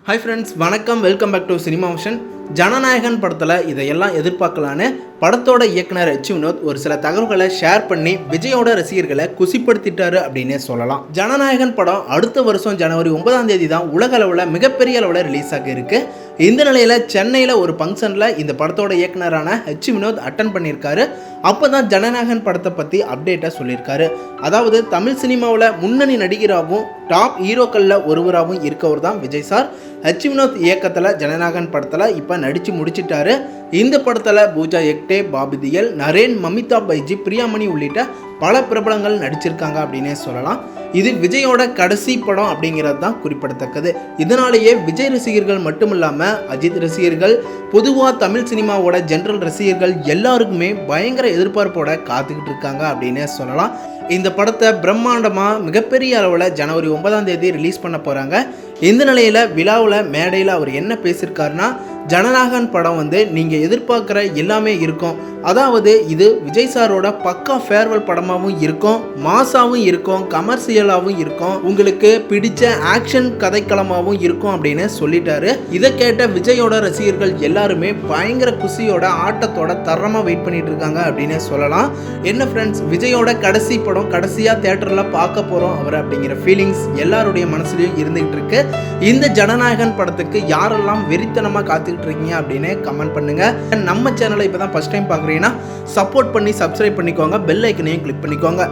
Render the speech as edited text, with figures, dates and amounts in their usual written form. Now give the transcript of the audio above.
Hi friends, வணக்கம். Welcome back to cinema vision. Jananayagan படத்தில் இதையெல்லாம் எதிர்பார்க்கலான்னு படத்தோட இயக்குனர் எச் வினோத் ஒரு சில தகவல்களை ஷேர் பண்ணி விஜயோட ரசிகர்களை குசிப்படுத்திட்டாரு அப்படின்னே சொல்லலாம். ஜனநாயகன் படம் அடுத்த வருஷம் ஜனவரி 9ஆம் தேதி தான் உலக அளவில் மிகப்பெரிய அளவில் ரிலீஸ் ஆக இருக்கு. இந்த நிலையில் சென்னையில் ஒரு ஃபங்க்ஷனில் இந்த படத்தோட இயக்குனரான எச் வினோத் அட்டன் பண்ணியிருக்காரு. அப்போ தான் ஜனநாயகன் படத்தை பற்றி அப்டேட்டாக சொல்லியிருக்காரு. அதாவது தமிழ் சினிமாவில் முன்னணி நடிகராகவும் டாப் ஹீரோக்களில் ஒருவராகவும் இருக்கவர் தான் விஜய் சார். எச் வினோத் இயக்கத்தில் ஜனநாயகன் படத்தில் இப்போ நடித்து முடிச்சிட்டாரு. இந்த படத்தில் பூஜா எக்டே, பாபி தியல், நரேன், மமிதா பைஜி, பிரியாமணி உள்ளிட்ட பல பிரபலங்கள் நடிச்சிருக்காங்க அப்படின்னே சொல்லலாம். இது விஜயோட கடைசி படம் அப்படிங்கிறது தான் குறிப்பிடத்தக்கது. இதனாலேயே விஜய் ரசிகர்கள் மட்டும் இல்லாமல் அஜித் ரசிகர்கள், பொதுவாக தமிழ் சினிமாவோட ஜென்ரல் ரசிகர்கள் எல்லாருக்குமே பயங்கர எதிர்பார்ப்போட காத்துக்கிட்டு இருக்காங்க அப்படின்னே சொல்லலாம். இந்த படத்தை பிரம்மாண்டமாக மிகப்பெரிய அளவில் ஜனவரி 9ஆம் தேதி ரிலீஸ் பண்ண போகிறாங்க. இந்த நிலையில் விழாவில் மேடையில் அவர் என்ன பேசியிருக்காருன்னா, ஜனநாயகன் படம் நீங்கள் எதிர்பார்க்குற எல்லாமே இருக்கும். அதாவது இது விஜய் சாரோட பக்கா ஃபேர்வெல் படமாகவும் இருக்கும், மாசாவும் இருக்கும், கமர்ஷியலாகவும் இருக்கும், உங்களுக்கு பிடிச்ச ஆக்ஷன் கதைக்களமாகவும் இருக்கும் அப்படின்னு சொல்லிட்டாரு. இதை கேட்ட விஜயோட ரசிகர்கள் எல்லாருமே பயங்கர குசியோட ஆட்டத்தோட தரமாக வெயிட் பண்ணிட்டு இருக்காங்க அப்படின்னு சொல்லலாம். என்ன ஃப்ரெண்ட்ஸ், விஜயோட கடைசி படம் கடைசியாக தேட்டரில் பார்க்க போகிறோம் அவர் அப்படிங்கிற ஃபீலிங்ஸ் எல்லாருடைய மனசுலையும் இருந்துகிட்டு இருக்கு. இந்த ஜனநாயகன் படத்துக்கு யாரெல்லாம் வெறித்தனமாக காத்துக்கிட்டு இருக்கீங்க அப்படின்னு கமெண்ட் பண்ணுங்க. நம்ம சேனலை இப்போ தான் ஃபர்ஸ்ட் டைம் பார்க்குறீங்கன்னா சப்போர்ட் பண்ணி சப்ஸ்கிரைப் பண்ணிக்கோங்க, பெல் ஐக்கனையும் கிளிக் பண்ணிக்கோங்க.